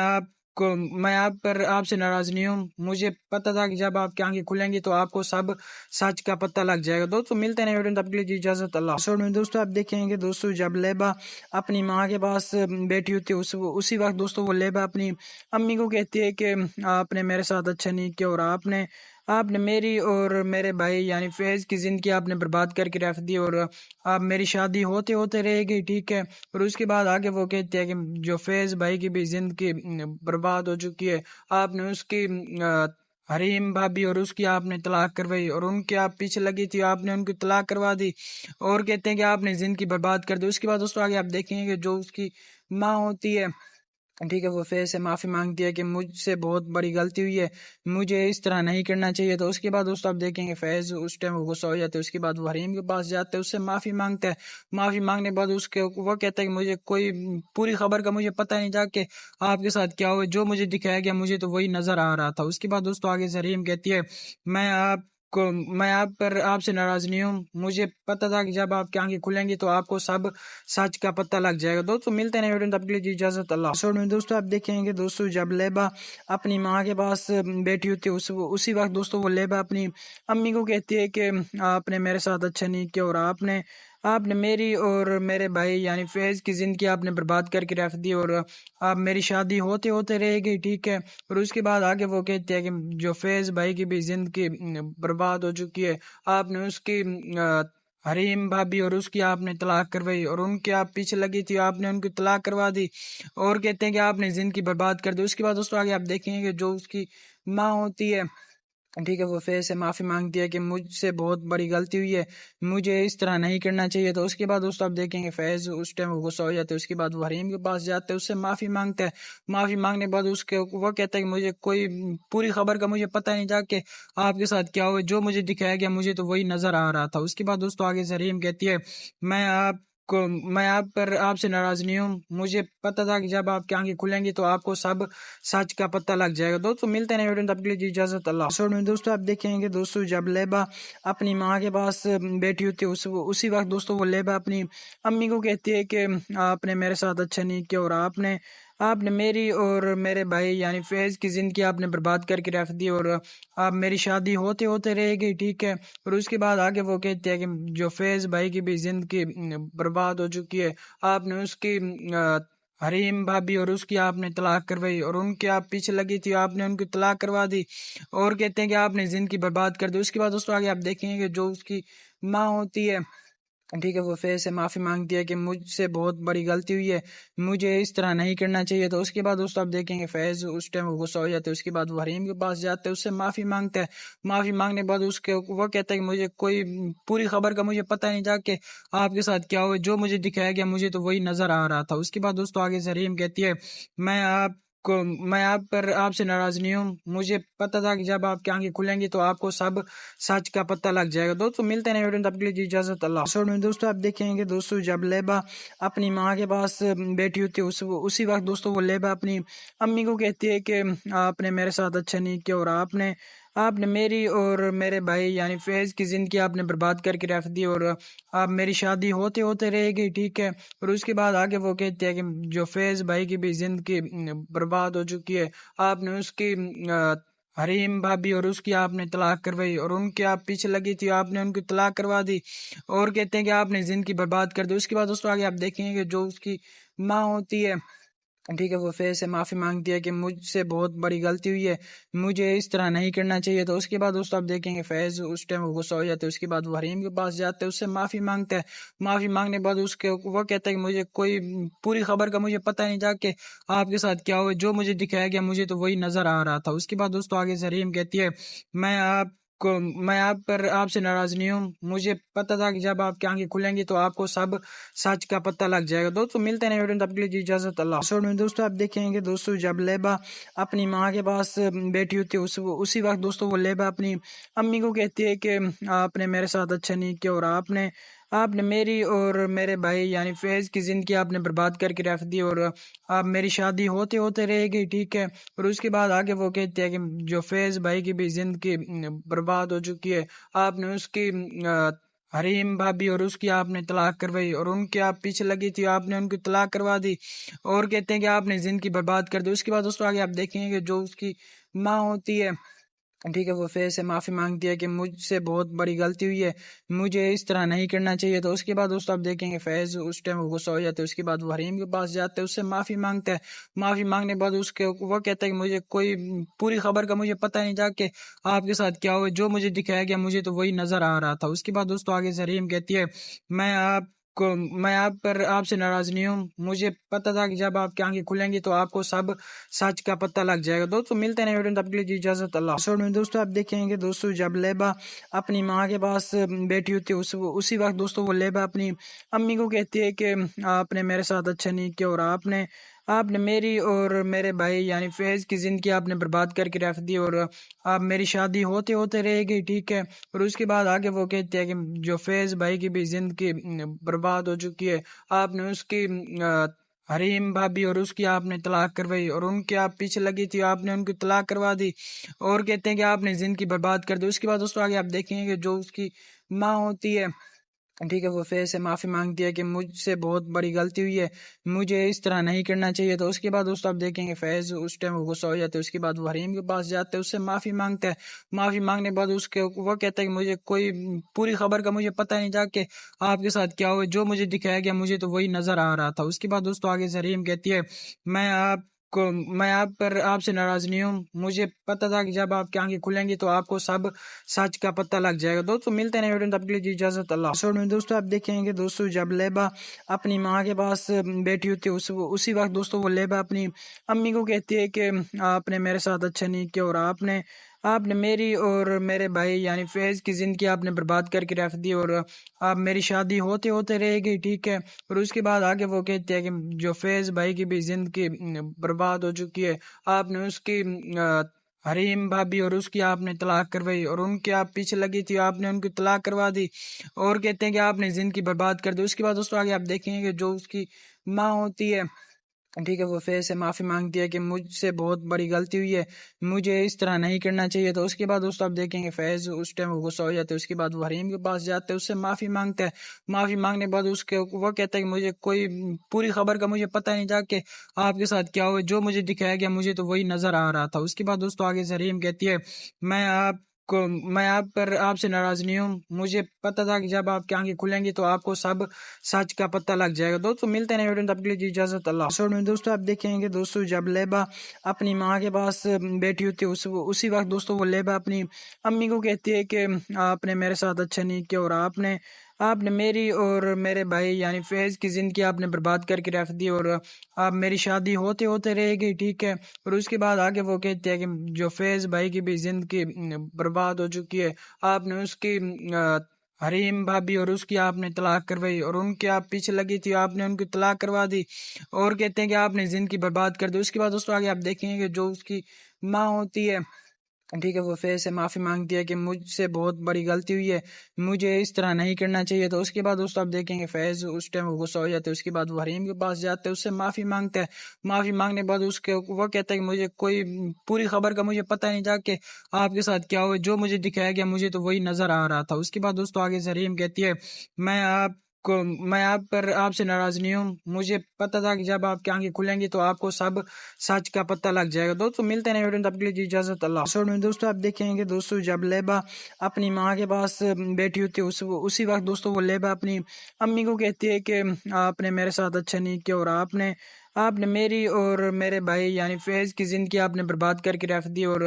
آپ سے ناراض نہیں ہوں، مجھے پتہ تھا کہ جب آپ کی آنکھیں کھلیں گی تو آپ کو سب سچ کا پتہ لگ جائے گا۔ دوستوں ملتے ہیں ویڈیو، تب کے لیے اجازت اللہ۔ ایپیسوڈ میں دوستوں آپ دیکھیں گے دوستوں جب لیبا اپنی ماں کے پاس بیٹھی ہوتی ہے، اسی وقت دوستوں وہ لیبا اپنی امی کو کہتی ہے کہ آپ نے میرے ساتھ اچھا نہیں کیا، اور آپ نے میری اور میرے بھائی یعنی فیض کی زندگی آپ نے برباد کر کے رکھ دی، اور آپ میری شادی ہوتے ہوتے رہ گئی، ٹھیک ہے۔ اور اس کے بعد آگے وہ کہتے ہیں کہ جو فیض بھائی کی بھی زندگی برباد ہو چکی ہے، آپ نے اس کی حریم بھابھی اور اس کی آپ نے طلاق کروائی، اور ان کے آپ پیچھے لگی تھی، آپ نے ان کی طلاق کروا دی، اور کہتے ہیں کہ آپ نے زندگی برباد کر دی۔ اس کے بعد دوستوں آگے آپ دیکھیں گے کہ جو اس کی ماں ہوتی ہے، ٹھیک ہے، وہ فیض سے معافی مانگتی ہے کہ مجھ سے بہت بڑی غلطی ہوئی ہے، مجھے اس طرح نہیں کرنا چاہیے. تو اس کے بعد دوستوں آپ دیکھیں گے فیض اس ٹائم وہ غصہ ہو جاتے ہے. اس کے بعد وہ حریم کے پاس جاتے ہیں، اس سے معافی مانگتا ہے. معافی مانگنے کے بعد وہ کہتا ہے کہ مجھے کوئی پوری خبر کا مجھے پتہ نہیں جا کہ آپ کے ساتھ کیا ہوا، جو مجھے دکھایا گیا مجھے تو وہی نظر آ رہا تھا. اس کے بعد دوستوں آگے سے حریم کہتی ہے میں آپ سے ناراض نہیں ہوں، مجھے پتہ تھا کہ جب آپ کی آنکھیں کھلیں گی تو آپ کو سب سچ کا پتہ لگ جائے گا. دوستوں ملتے ہیں ویڈیو تب کے لیے اجازت اللہ. ایپیسوڈ میں دوستوں آپ دیکھیں گے دوستوں جب لیبا اپنی ماں کے پاس بیٹھی ہوتی ہے اسی وقت دوستوں وہ لیبا اپنی امی کو کہتی ہے کہ آپ نے میرے ساتھ اچھا نہیں کیا اور آپ نے میری اور میرے بھائی یعنی فیض کی زندگی آپ نے برباد کر کے رکھ دی اور آپ میری شادی ہوتے ہوتے رہے گی. ٹھیک ہے، اور اس کے بعد آگے وہ کہتے ہیں کہ جو فیض بھائی کی بھی زندگی برباد ہو چکی ہے، آپ نے اس کی حریم بھابھی اور اس کی آپ نے طلاق کروائی اور ان کے آپ پیچھے لگی تھی، آپ نے ان کی طلاق کروا دی اور کہتے ہیں کہ آپ نے زندگی برباد کر دی. اس کے بعد دوستوں آگے آپ دیکھیں گے کہ جو اس کی ماں ہوتی ہے، ٹھیک ہے، وہ فیض سے معافی مانگتی ہے کہ مجھ سے بہت بڑی غلطی ہوئی ہے، مجھے اس طرح نہیں کرنا چاہیے. تو اس کے بعد دوستوں آپ دیکھیں گے فیض اس ٹائم وہ غصہ ہو جاتے ہے. اس کے بعد وہ حریم کے پاس جاتے ہیں، اس سے معافی مانگتا ہے. معافی مانگنے کے بعد وہ کہتا ہے کہ مجھے کوئی پوری خبر کا مجھے پتہ نہیں جا کہ آپ کے ساتھ کیا ہوا، جو مجھے دکھایا گیا مجھے تو وہی نظر آ رہا تھا. اس کے بعد دوستوں آگے سے حریم کہتی ہے میں آپ سے ناراض نہیں ہوں، مجھے پتہ تھا کہ جب آپ کی آنکھیں کھلیں گی تو آپ کو سب سچ کا پتہ لگ جائے گا. دوستوں ملتے ہیں ویڈیو تب کے لیے اجازت اللہ. ایپیسوڈ میں دوستوں آپ دیکھیں گے دوستوں جب لیبا اپنی ماں کے پاس بیٹھی ہوتی ہے اسی وقت دوستوں وہ لیبا اپنی امی کو کہتی ہے کہ آپ نے میرے ساتھ اچھا نہیں کیا اور آپ نے میری اور میرے بھائی یعنی فیض کی زندگی آپ نے برباد کر کے رکھ دی اور آپ میری شادی ہوتے ہوتے رہے گی. ٹھیک ہے، اور اس کے بعد آگے وہ کہتے ہیں کہ جو فیض بھائی کی بھی زندگی برباد ہو چکی ہے، آپ نے اس کی حریم بھابھی اور اس کی آپ نے طلاق کروائی اور ان کے آپ پیچھے لگی تھی، آپ نے ان کی طلاق کروا دی اور کہتے ہیں کہ آپ نے زندگی برباد کر دی. اس کے بعد دوستوں آگے آپ دیکھیں گے کہ جو اس کی ماں ہوتی ہے، ٹھیک ہے، وہ فیض سے معافی مانگتی ہے کہ مجھ سے بہت بڑی غلطی ہوئی ہے، مجھے اس طرح نہیں کرنا چاہیے. تو اس کے بعد دوستوں آپ دیکھیں گے فیض اس ٹائم وہ غصہ ہو جاتے ہے. اس کے بعد وہ حریم کے پاس جاتے ہیں، اس سے معافی مانگتا ہے. معافی مانگنے کے بعد وہ کہتا ہے کہ مجھے کوئی پوری خبر کا مجھے پتہ نہیں جا کہ آپ کے ساتھ کیا ہوا، جو مجھے دکھایا گیا مجھے تو وہی نظر آ رہا تھا. اس کے بعد دوستوں آگے سے حریم کہتی ہے میں آپ سے ناراض نہیں ہوں، مجھے پتہ تھا کہ جب آپ کی آنکھیں کھلیں گی تو آپ کو سب سچ کا پتہ لگ جائے گا. دوستوں ملتے ہیں ویڈیو تب کے لیے اجازت اللہ. ایپیسوڈ میں دوستوں آپ دیکھیں گے دوستوں جب لیبا اپنی ماں کے پاس بیٹھی ہوتی ہے اسی وقت دوستوں وہ لیبا اپنی امی کو کہتی ہے کہ آپ نے میرے ساتھ اچھا نہیں کیا اور آپ نے میری اور میرے بھائی یعنی فیض کی زندگی آپ نے برباد کر کے رکھ دی اور آپ میری شادی ہوتے ہوتے رہے گی. ٹھیک ہے، اور اس کے بعد آگے وہ کہتے ہیں کہ جو فیض بھائی کی بھی زندگی برباد ہو چکی ہے، آپ نے اس کی حریم بھابھی اور اس کی آپ نے طلاق کروائی اور ان کے آپ پیچھے لگی تھی، آپ نے ان کی طلاق کروا دی اور کہتے ہیں کہ آپ نے زندگی برباد کر دی. اس کے بعد دوستوں آگے آپ دیکھیں گے کہ جو اس کی ماں ہوتی ہے، ٹھیک ہے، وہ فیض سے معافی مانگتی ہے کہ مجھ سے بہت بڑی غلطی ہوئی ہے، مجھے اس طرح نہیں کرنا چاہیے. تو اس کے بعد دوستوں آپ دیکھیں گے فیض اس ٹائم وہ غصہ ہو جاتے ہے. اس کے بعد وہ حریم کے پاس جاتے ہیں، اس سے معافی مانگتا ہے. معافی مانگنے کے بعد وہ کہتا ہے کہ مجھے کوئی پوری خبر کا مجھے پتہ نہیں جا کہ آپ کے ساتھ کیا ہوا، جو مجھے دکھایا گیا مجھے تو وہی نظر آ رہا تھا. اس کے بعد دوستوں آگے سے حریم کہتی ہے میں آپ سے ناراض نہیں ہوں، مجھے پتہ تھا کہ جب آپ کی آنکھیں کھلیں گی تو آپ کو سب سچ کا پتہ لگ جائے گا. دوستوں ملتے ہیں ویڈیو تب کے لیے اجازت اللہ. ایپیسوڈ میں دوستوں آپ دیکھیں گے دوستوں جب لیبا اپنی ماں کے پاس بیٹھی ہوتی ہے اسی وقت دوستوں وہ لیبا اپنی امی کو کہتی ہے کہ آپ نے میرے ساتھ اچھا نہیں کیا اور آپ نے میری اور میرے بھائی یعنی فیض کی زندگی آپ نے برباد کر کے رکھ دی اور آپ میری شادی ہوتے ہوتے رہے گی. ٹھیک ہے، اور اس کے بعد آگے وہ کہتے ہیں کہ جو فیض بھائی کی بھی زندگی برباد ہو چکی ہے، آپ نے اس کی حریم بھابھی اور اس کی آپ نے طلاق کروائی اور ان کے آپ پیچھے لگی تھی، آپ نے ان کی طلاق کروا دی اور کہتے ہیں کہ آپ نے زندگی برباد کر دی. اس کے بعد دوستوں آگے آپ دیکھیں گے کہ جو اس کی ماں ہوتی ہے، ٹھیک ہے، وہ فیض سے معافی مانگتی ہے کہ مجھ سے بہت بڑی غلطی ہوئی ہے، مجھے اس طرح نہیں کرنا چاہیے. تو اس کے بعد دوستوں آپ دیکھیں گے فیض اس ٹائم وہ غصہ ہو جاتے ہے. اس کے بعد وہ حریم کے پاس جاتے ہیں، اس سے معافی مانگتا ہے. معافی مانگنے کے بعد وہ کہتا ہے کہ مجھے کوئی پوری خبر کا مجھے پتہ نہیں جا کہ آپ کے ساتھ کیا ہوا، جو مجھے دکھایا گیا مجھے تو وہی نظر آ رہا تھا. اس کے بعد دوستوں آگے سے حریم کہتی ہے میں آپ سے ناراض نہیں ہوں، مجھے پتہ تھا کہ جب آپ کی آنکھیں کھلیں گی تو آپ کو سب سچ کا پتہ لگ جائے گا. دوستوں ملتے ہیں ویڈیو تب کے لیے اجازت اللہ. ایپیسوڈ میں دوستوں آپ دیکھیں گے دوستوں جب لیبا اپنی ماں کے پاس بیٹھی ہوتی ہے اسی وقت دوستوں وہ لیبا اپنی امی کو کہتی ہے کہ آپ نے میرے ساتھ اچھا نہیں کیا اور آپ نے آپ نے میری اور میرے بھائی یعنی فیض کی زندگی آپ نے برباد کر کے رکھ دی، اور آپ میری شادی ہوتے ہوتے رہ گئی، ٹھیک ہے۔ اور اس کے بعد آگے وہ کہتے ہیں کہ جو فیض بھائی کی بھی زندگی برباد ہو چکی ہے، آپ نے اس کی حریم بھابھی اور اس کی آپ نے طلاق کروائی، اور ان کے آپ پیچھے لگی تھی، آپ نے ان کی طلاق کروا دی، اور کہتے ہیں کہ آپ نے زندگی برباد کر دی۔ اس کے بعد دوستوں آگے آپ دیکھیں گے جو اس کی ماں ہوتی ہے، ٹھیک ہے، وہ فیض سے معافی مانگتی ہے کہ مجھ سے بہت بڑی غلطی ہوئی ہے، مجھے اس طرح نہیں کرنا چاہیے۔ تو اس کے بعد دوستوں آپ دیکھیں گے فیض اس ٹائم وہ غصہ ہو جاتے ہے، اس کے بعد وہ حریم کے پاس جاتے ہیں، اس سے معافی مانگتا ہے۔ معافی مانگنے کے بعد وہ کہتا ہے کہ مجھے کوئی پوری خبر کا مجھے پتہ نہیں جا کہ آپ کے ساتھ کیا ہوا، جو مجھے دکھایا گیا مجھے تو وہی نظر آ رہا تھا۔ اس کے بعد دوستوں آگے سے حریم کہتی ہے میں آپ سے ناراض نہیں ہوں، مجھے پتہ تھا کہ جب آپ کی آنکھیں کھلیں گی تو آپ کو سب سچ کا پتہ لگ جائے گا۔ دوستوں ملتے ہیں ویڈیو، تب کے لیے اجازت، اللہ حافظ۔ میں دوستوں آپ دیکھیں گے دوستوں جب لیبا اپنی ماں کے پاس بیٹھی ہوتی ہے، اسی وقت دوستوں وہ لیبا اپنی امی کو کہتی ہے کہ آپ نے میرے ساتھ اچھا نہیں کیا، اور آپ نے میری اور میرے بھائی یعنی فیض کی زندگی آپ نے برباد کر کے رکھ دی، اور آپ میری شادی ہوتے ہوتے رہ گئی، ٹھیک ہے۔ اور اس کے بعد آگے وہ کہتے ہیں کہ جو فیض بھائی کی بھی زندگی برباد ہو چکی ہے، آپ نے اس کی حریم بھابھی اور اس کی آپ نے طلاق کروائی، اور ان کے آپ پیچھے لگی تھی، آپ نے ان کی طلاق کروا دی، اور کہتے ہیں کہ آپ نے زندگی برباد کر دی۔ اس کے بعد دوستوں آگے آپ دیکھیں گے کہ جو اس کی ماں ہوتی ہے، ٹھیک ہے، وہ فیض سے معافی مانگتی ہے کہ مجھ سے بہت بڑی غلطی ہوئی ہے، مجھے اس طرح نہیں کرنا چاہیے۔ تو اس کے بعد دوستوں آپ دیکھیں گے فیض اس ٹائم وہ غصہ ہو جاتے ہے، اس کے بعد وہ حریم کے پاس جاتے ہیں، اس سے معافی مانگتا ہے۔ معافی مانگنے کے بعد وہ کہتا ہے کہ مجھے کوئی پوری خبر کا مجھے پتہ نہیں جا کہ آپ کے ساتھ کیا ہوا، جو مجھے دکھایا گیا مجھے تو وہی نظر آ رہا تھا۔ اس کے بعد دوستوں آگے سے حریم کہتی ہے میں آپ سے ناراض نہیں ہوں، مجھے پتہ تھا کہ جب آپ کی آنکھیں کھلیں گی تو آپ کو سب سچ کا پتہ لگ جائے گا۔ دوستوں ملتے ہیں ویڈیو، تب کے لیے اجازت، اللہ حافظ۔ میں دوستوں آپ دیکھیں گے دوستوں جب لیبا اپنی ماں کے پاس بیٹھی ہوتی ہے، اسی وقت دوستوں وہ لیبا اپنی امی کو کہتی ہے کہ آپ نے میرے ساتھ اچھا نہیں کیا، اور آپ نے میری اور میرے بھائی یعنی فیض کی زندگی آپ نے برباد کر کے رکھ دی، اور آپ میری شادی ہوتے ہوتے رہ گئی، ٹھیک ہے۔ اور اس کے بعد آگے وہ کہتے ہیں کہ جو فیض بھائی کی بھی زندگی برباد ہو چکی ہے، آپ نے اس کی حریم بھابھی اور اس کی آپ نے طلاق کروائی، اور ان کے آپ پیچھے لگی تھی، آپ نے ان کی طلاق کروا دی، اور کہتے ہیں کہ آپ نے زندگی برباد کر دی۔ اس کے بعد دوستوں آگے آپ دیکھیں گے جو اس کی ماں ہوتی ہے، ٹھیک ہے، وہ فیض سے معافی مانگتی ہے کہ مجھ سے بہت بڑی غلطی ہوئی ہے، مجھے اس طرح نہیں کرنا چاہیے۔ تو اس کے بعد دوستوں آپ دیکھیں گے فیض اس ٹائم وہ غصہ ہو جاتے ہے، اس کے بعد وہ حریم کے پاس جاتے ہیں، اس سے معافی مانگتا ہے۔ معافی مانگنے کے بعد وہ کہتا ہے کہ مجھے کوئی پوری خبر کا مجھے پتہ نہیں جا کہ آپ کے ساتھ کیا ہوا، جو مجھے دکھایا گیا مجھے تو وہی نظر آ رہا تھا۔ اس کے بعد دوستوں آگے سے حریم کہتی ہے میں آپ سے ناراض نہیں ہوں، مجھے پتہ تھا کہ جب آپ کی آنکھیں کھلیں گی تو آپ کو سب سچ کا پتہ لگ جائے گا۔ دوستوں ملتے ہیں ویڈیو، تب کے لیے اجازت، اللہ حافظ۔ میں دوستوں آپ دیکھیں گے دوستوں جب لیبا اپنی ماں کے پاس بیٹھی ہوتی ہے، اسی وقت دوستوں وہ لیبا اپنی امی کو کہتی ہے کہ آپ نے میرے ساتھ اچھا نہیں کیا، اور آپ نے میری اور میرے بھائی یعنی فیض کی زندگی آپ نے برباد کر کے رکھ دی، اور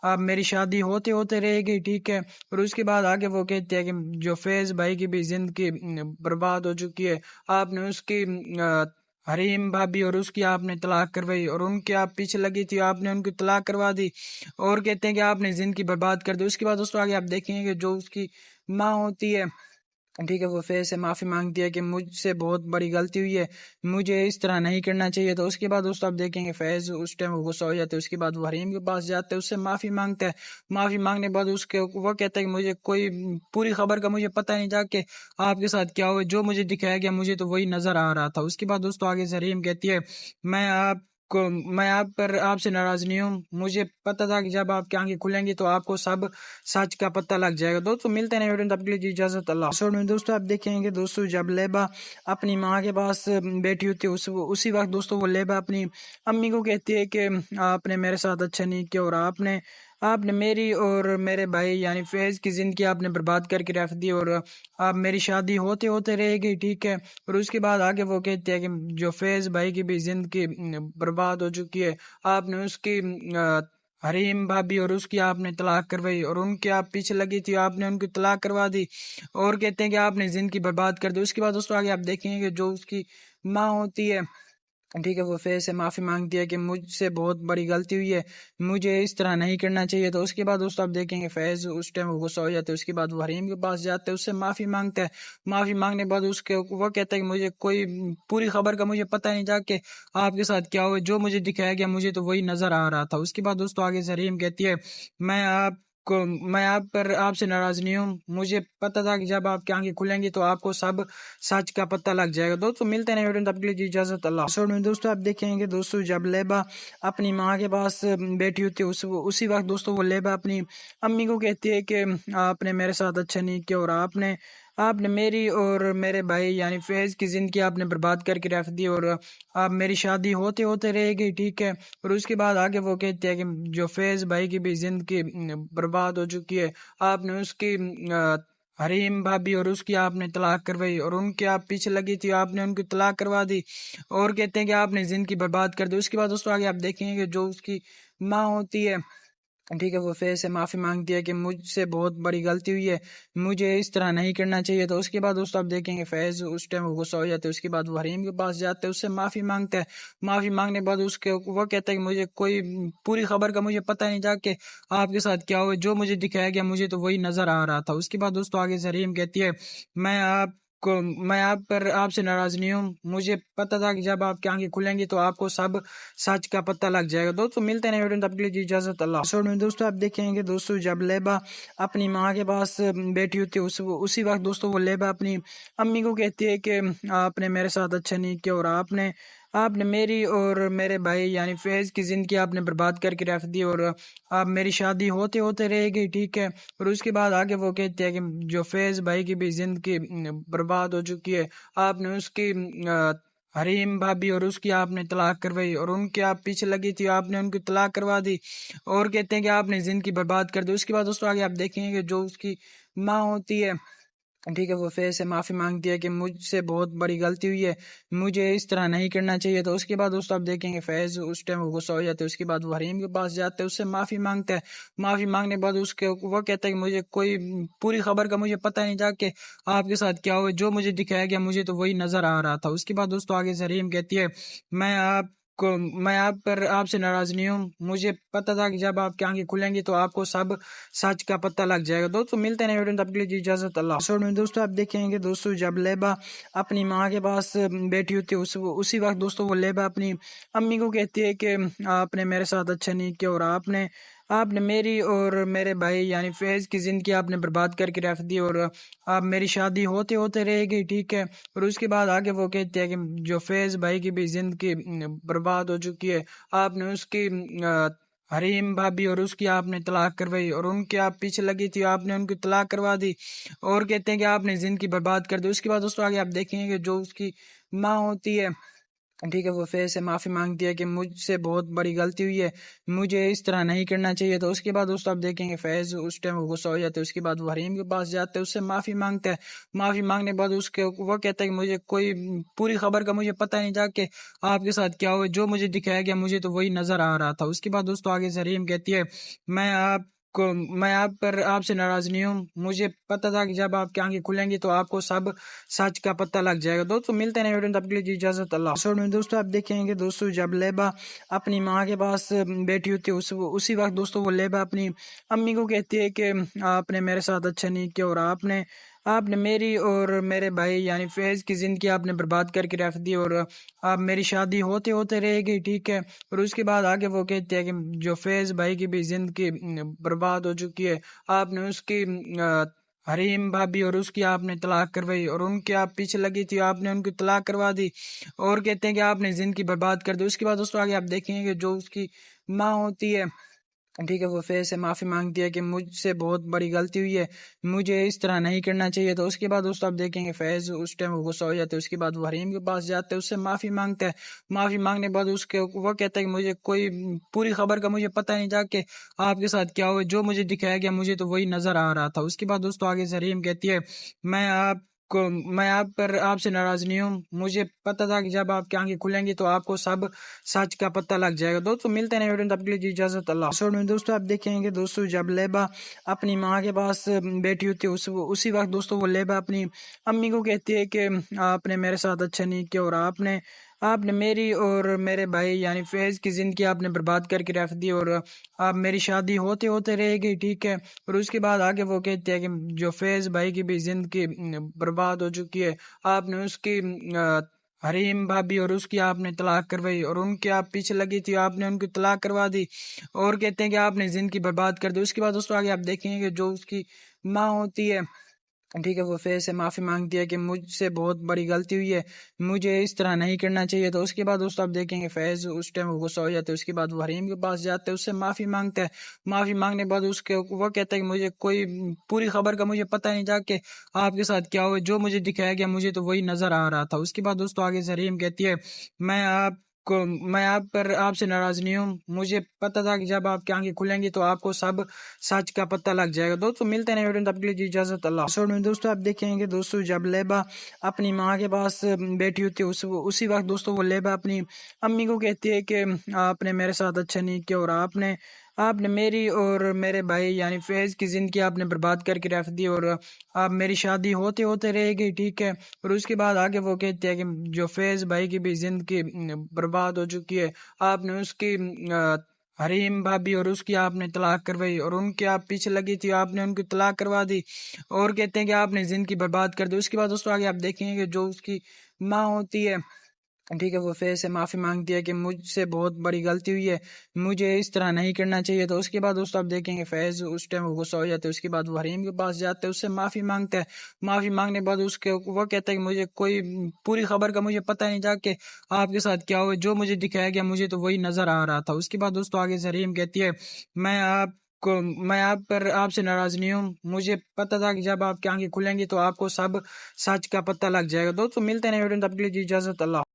آپ میری شادی ہوتے ہوتے رہ گئی، ٹھیک ہے۔ اور اس کے بعد آگے وہ کہتے ہیں کہ جو فیض بھائی کی بھی زندگی برباد ہو چکی ہے، آپ نے اس کی حریم بھابھی اور اس کی آپ نے طلاق کروائی، اور ان کے آپ پیچھے لگی تھی، آپ نے ان کی طلاق کروا دی، اور کہتے ہیں کہ آپ نے زندگی برباد کر دی۔ اس کے بعد دوستوں آگے آپ دیکھیں گے جو اس کی ماں ہوتی ہے، ٹھیک ہے، وہ فیض سے معافی مانگتی ہے کہ مجھ سے بہت بڑی غلطی ہوئی ہے، مجھے اس طرح نہیں کرنا چاہیے۔ تو اس کے بعد دوستوں آپ دیکھیں گے فیض اس ٹائم وہ غصہ ہو جاتے ہے، اس کے بعد وہ حریم کے پاس جاتے ہیں، اس سے معافی مانگتا ہے۔ معافی مانگنے کے بعد وہ کہتا ہے کہ مجھے کوئی پوری خبر کا مجھے پتہ نہیں جا کہ آپ کے ساتھ کیا ہوا، جو مجھے دکھایا گیا مجھے تو وہی نظر آ رہا تھا۔ اس کے بعد دوستوں آگے سے حریم کہتی ہے میں آپ سے ناراض نہیں ہوں، مجھے پتہ تھا کہ جب آپ کی آنکھیں کھلیں گی تو آپ کو سب سچ کا پتہ لگ جائے گا۔ دوستوں ملتے ہیں ویڈیو، تب کے لیے اجازت، اللہ حافظ۔ میں دوستوں آپ دیکھیں گے دوستوں جب لیبا اپنی ماں کے پاس بیٹھی ہوتی ہے، اسی وقت دوستوں وہ لیبا اپنی امی کو کہتی ہے کہ آپ نے میرے ساتھ اچھا نہیں کیا، اور آپ نے میری اور میرے بھائی یعنی فیض کی زندگی آپ نے برباد کر کے رکھ دی، اور آپ میری شادی ہوتے ہوتے رہ گئی، ٹھیک ہے۔ اور اس کے بعد آگے وہ کہتے ہیں کہ جو فیض بھائی کی بھی زندگی برباد ہو چکی ہے، آپ نے اس کی حریم بھابھی اور اس کی آپ نے طلاق کروائی، اور ان کے آپ پیچھے لگی تھی، آپ نے ان کی طلاق کروا دی، اور کہتے ہیں کہ آپ نے زندگی برباد کر دی۔ اس کے بعد دوستوں آگے آپ دیکھیں گے جو اس کی ماں ہوتی ہے، ٹھیک ہے، وہ فیض سے معافی مانگتی ہے کہ مجھ سے بہت بڑی غلطی ہوئی ہے، مجھے اس طرح نہیں کرنا چاہیے. تو اس کے بعد دوستوں آپ دیکھیں گے فیض اس ٹائم وہ غصہ ہو جاتا ہے. اس کے بعد وہ حریم کے پاس جاتا ہے، اس سے معافی مانگتا ہے. معافی مانگنے کے بعد وہ کہتا ہے کہ مجھے کوئی پوری خبر کا مجھے پتہ نہیں تھا کہ آپ کے ساتھ کیا ہوا، جو مجھے دکھایا گیا مجھے تو وہی نظر آ رہا تھا. اس کے بعد دوستوں آگے سے حریم کہتی ہے میں آپ سے ناراض نہیں ہوں، مجھے پتا تھا کہ جب آپ کی آنکھیں کھلیں گی تو آپ کو سب سچ کا پتہ لگ جائے گا. دوستوں ملتے ہیں ویڈیو تب کے لیے اجازت اللہ. میں دوستوں آپ دیکھیں گے دوستوں جب لیبا اپنی ماں کے پاس بیٹھی ہوتی ہے اسی وقت دوستوں وہ لیبا اپنی امی کو کہتی ہے کہ آپ نے میرے ساتھ اچھا نہیں کیا اور آپ نے میری اور میرے بھائی یعنی فیض کی زندگی آپ نے برباد کر کے رکھ دی اور آپ میری شادی ہوتے ہوتے رہے گی. ٹھیک ہے، اور اس کے بعد آگے وہ کہتے ہیں کہ جو فیض بھائی کی بھی زندگی برباد ہو چکی ہے، آپ نے اس کی حریم بھابھی اور اس کی آپ نے طلاق کروائی اور ان کے آپ پیچھے لگی تھی، آپ نے ان کی طلاق کروا دی اور کہتے ہیں کہ آپ نے زندگی برباد کر دی. اس کے بعد دوستوں آگے آپ دیکھیں گے جو اس کی ماں ہوتی ہے، ٹھیک ہے، وہ فیض سے معافی مانگتی ہے کہ مجھ سے بہت بڑی غلطی ہوئی ہے، مجھے اس طرح نہیں کرنا چاہیے. تو اس کے بعد دوستوں آپ دیکھیں گے فیض اس ٹائم وہ غصہ ہو جاتا ہے. اس کے بعد وہ حریم کے پاس جاتا ہے، اس سے معافی مانگتا ہے. معافی مانگنے کے بعد وہ کہتا ہے کہ مجھے کوئی پوری خبر کا مجھے پتہ نہیں تھا کہ آپ کے ساتھ کیا ہوا، جو مجھے دکھایا گیا مجھے تو وہی نظر آ رہا تھا. اس کے بعد دوستوں آگے سے حریم کہتی ہے میں آپ سے ناراض نہیں ہوں، مجھے پتا تھا کہ جب آپ کی آنکھیں کھلیں گی تو آپ کو سب سچ کا پتہ لگ جائے گا. دوستوں ملتے ہیں ویڈیو تب کے لیے اجازت اللہ. میں دوستوں آپ دیکھیں گے دوستوں جب لیبا اپنی ماں کے پاس بیٹھی ہوتی ہے اسی وقت دوستوں وہ لیبا اپنی امی کو کہتی ہے کہ آپ نے میرے ساتھ اچھا نہیں کیا اور آپ نے میری اور میرے بھائی یعنی فیض کی زندگی آپ نے برباد کر کے رکھ دی اور آپ میری شادی ہوتے ہوتے رہے گی. ٹھیک ہے، اور اس کے بعد آگے وہ کہتے ہیں کہ جو فیض بھائی کی بھی زندگی برباد ہو چکی ہے، آپ نے اس کی حریم بھابھی اور اس کی آپ نے طلاق کروائی اور ان کے آپ پیچھے لگی تھی، آپ نے ان کی طلاق کروا دی اور کہتے ہیں کہ آپ نے زندگی برباد کر دی. اس کے بعد دوستوں آگے آپ دیکھیں گے جو اس کی ماں ہوتی ہے، ٹھیک ہے، وہ فیض سے معافی مانگتی ہے کہ مجھ سے بہت بڑی غلطی ہوئی ہے، مجھے اس طرح نہیں کرنا چاہیے. تو اس کے بعد دوستوں آپ دیکھیں گے فیض اس ٹائم وہ غصہ ہو جاتا ہے. اس کے بعد وہ حریم کے پاس جاتا ہے، اس سے معافی مانگتا ہے. معافی مانگنے کے بعد وہ کہتا ہے کہ مجھے کوئی پوری خبر کا مجھے پتہ نہیں تھا کہ آپ کے ساتھ کیا ہوا، جو مجھے دکھایا گیا مجھے تو وہی نظر آ رہا تھا. اس کے بعد دوستوں آگے سے حریم کہتی ہے میں آپ سے ناراض نہیں ہوں، مجھے پتا تھا کہ جب آپ کی آنکھیں کھلیں گی تو آپ کو سب سچ کا پتہ لگ جائے گا. دوستوں ملتے ہیں ویڈیو تب کے لیے اجازت اللہ. میں دوستوں آپ دیکھیں گے دوستوں جب لیبا اپنی ماں کے پاس بیٹھی ہوتی ہے اسی وقت دوستوں وہ لیبا اپنی امی کو کہتی ہے کہ آپ نے میرے ساتھ اچھا نہیں کیا اور آپ نے میری اور میرے بھائی یعنی فیض کی زندگی آپ نے برباد کر کے رکھ دی اور آپ میری شادی ہوتے ہوتے رہے گی. ٹھیک ہے، اور اس کے بعد آگے وہ کہتے ہیں کہ جو فیض بھائی کی بھی زندگی برباد ہو چکی ہے، آپ نے اس کی حریم بھابھی اور اس کی آپ نے طلاق کروائی اور ان کے آپ پیچھے لگی تھی، آپ نے ان کی طلاق کروا دی اور کہتے ہیں کہ آپ نے زندگی برباد کر دی. اس کے بعد دوستوں آگے آپ دیکھیں گے جو اس کی ماں ہوتی ہے، ٹھیک ہے، وہ فیض سے معافی مانگتی ہے کہ مجھ سے بہت بڑی غلطی ہوئی ہے، مجھے اس طرح نہیں کرنا چاہیے. تو اس کے بعد دوستوں آپ دیکھیں گے فیض اس ٹائم وہ غصہ ہو جاتا ہے. اس کے بعد وہ حریم کے پاس جاتا ہے، اس سے معافی مانگتا ہے. معافی مانگنے کے بعد وہ کہتا ہے کہ مجھے کوئی پوری خبر کا مجھے پتہ نہیں تھا کہ آپ کے ساتھ کیا ہوا، جو مجھے دکھایا گیا مجھے تو وہی نظر آ رہا تھا. اس کے بعد دوستوں آگے سے حریم کہتی ہے میں آپ سے ناراض نہیں ہوں، مجھے پتا تھا کہ جب آپ کی آنکھیں کھلیں گی تو آپ کو سب سچ کا پتہ لگ جائے گا. دوستوں ملتے ہیں ویڈیو تب کے لیے اجازت اللہ. میں دوستوں آپ دیکھیں گے دوستوں جب لیبا اپنی ماں کے پاس بیٹھی ہوتی ہے اسی وقت دوستوں وہ لیبا اپنی امی کو کہتی ہے کہ آپ نے میرے ساتھ اچھا نہیں کیا اور آپ نے میری اور میرے بھائی یعنی فیض کی زندگی آپ نے برباد کر کے رکھ دی اور آپ میری شادی ہوتے ہوتے رہے گی. ٹھیک ہے، اور اس کے بعد آگے وہ کہتے ہیں کہ جو فیض بھائی کی بھی زندگی برباد ہو چکی ہے، آپ نے اس کی حریم بھابھی اور اس کی آپ نے طلاق کروائی اور ان کے آپ پیچھے لگی تھی، آپ نے ان کی طلاق کروا دی اور کہتے ہیں کہ آپ نے زندگی برباد کر دی. اس کے بعد دوستوں آگے آپ دیکھیں گے جو اس کی ماں ہوتی ہے، ٹھیک ہے، وہ فیض سے معافی مانگتی ہے کہ مجھ سے بہت بڑی غلطی ہوئی ہے، مجھے اس طرح نہیں کرنا چاہیے. تو اس کے بعد دوستوں آپ دیکھیں گے فیض اس ٹائم وہ غصہ ہو جاتا ہے. اس کے بعد وہ حریم کے پاس جاتا ہے، اس سے معافی مانگتا ہے. معافی مانگنے کے بعد وہ کہتا ہے کہ مجھے کوئی پوری خبر کا مجھے پتہ نہیں تھا کہ آپ کے ساتھ کیا ہوا، جو مجھے دکھایا گیا مجھے تو وہی نظر آ رہا تھا. اس کے بعد دوستوں آگے سے حریم کہتی ہے میں آپ سے ناراض نہیں ہوں، مجھے پتا تھا کہ جب آپ کی آنکھیں کھلیں گی تو آپ کو سب سچ کا پتہ لگ جائے گا. دوستوں ملتے ہیں ویڈیو تب کے لیے اجازت اللہ. میں دوستوں آپ دیکھیں گے دوستوں جب لیبا اپنی ماں کے پاس بیٹھی ہوتی ہے اسی وقت دوستوں وہ لیبا اپنی امی کو کہتی ہے کہ آپ نے میرے ساتھ اچھا نہیں کیا اور آپ آپ نے میری اور میرے بھائی یعنی فیض کی زندگی آپ نے برباد کر کے رکھ دی، اور آپ میری شادی ہوتے ہوتے رہ گئی، ٹھیک ہے۔ اور اس کے بعد آگے وہ کہتے ہیں کہ جو فیض بھائی کی بھی زندگی برباد ہو چکی ہے، آپ نے اس کی حریم بھابھی اور اس کی آپ نے طلاق کروائی، اور ان کے آپ پیچھے لگی تھی، آپ نے ان کی طلاق کروا دی، اور کہتے ہیں کہ آپ نے زندگی برباد کر دی۔ اس کے بعد دوستوں آگے آپ دیکھیں گے کہ جو اس کی ماں ہوتی ہے، ٹھیک ہے، وہ فیض سے معافی مانگتی ہے کہ مجھ سے بہت بڑی غلطی ہوئی ہے، مجھے اس طرح نہیں کرنا چاہیے۔ تو اس کے بعد دوستوں آپ دیکھیں گے فیض اس ٹائم وہ غصہ ہو جاتا ہے، اس کے بعد وہ حریم کے پاس جاتا ہے، اس سے معافی مانگتا ہے۔ معافی مانگنے کے بعد وہ کہتا ہے کہ مجھے کوئی پوری خبر کا مجھے پتہ نہیں تھا کہ آپ کے ساتھ کیا ہوا، جو مجھے دکھایا گیا مجھے تو وہی نظر آ رہا تھا۔ اس کے بعد دوستوں آگے سے حریم کہتی ہے میں آپ سے ناراض نہیں ہوں، مجھے پتا تھا کہ جب آپ کی آنکھیں کھلیں گی تو آپ کو سب سچ کا پتہ لگ جائے گا۔ دوستوں ملتے ہیں ویڈیو تب کے لیے اجازت اللہ۔ ایپیسوڈ میں دوستوں آپ دیکھیں گے دوستوں جب لیبا اپنی ماں کے پاس بیٹھی ہوتی ہے اسی وقت دوستوں وہ لیبا اپنی امی کو کہتی ہے کہ آپ نے میرے ساتھ اچھا نہیں کیا، اور آپ نے میری اور میرے بھائی یعنی فیض کی زندگی آپ نے برباد کر کے رکھ دی، اور آپ میری شادی ہوتے ہوتے رہ گئی، ٹھیک ہے۔ اور اس کے بعد آگے وہ کہتے ہیں کہ جو فیض بھائی کی بھی زندگی برباد ہو چکی ہے، آپ نے اس کی حریم بھابھی اور اس کی آپ نے طلاق کروائی، اور ان کے آپ پیچھے لگی تھی، آپ نے ان کی طلاق کروا دی، اور کہتے ہیں کہ آپ نے زندگی برباد کر دی۔ اس کے بعد دوستوں آگے آپ دیکھیں گے کہ جو اس کی ماں ہوتی ہے، ٹھیک ہے، وہ فیض سے معافی مانگتی ہے کہ مجھ سے بہت بڑی غلطی ہوئی ہے، مجھے اس طرح نہیں کرنا چاہیے۔ تو اس کے بعد دوستوں آپ دیکھیں گے فیض اس ٹائم وہ غصہ ہو جاتا ہے، اس کے بعد وہ حریم کے پاس جاتا ہے، اس سے معافی مانگتا ہے۔ معافی مانگنے کے بعد وہ کہتا ہے کہ مجھے کوئی پوری خبر کا مجھے پتہ نہیں تھا کہ آپ کے ساتھ کیا ہوا، جو مجھے دکھایا گیا مجھے تو وہی نظر آ رہا تھا۔ اس کے بعد دوستوں آگے سے حریم کہتی ہے میں آپ سے ناراض نہیں ہوں، مجھے پتا تھا کہ جب آپ کی آنکھیں کھلیں گی تو آپ کو سب سچ کا پتہ لگ جائے گا۔ دوستوں ملتے ہیں ویڈیو تب کے لیے اجازت اللہ۔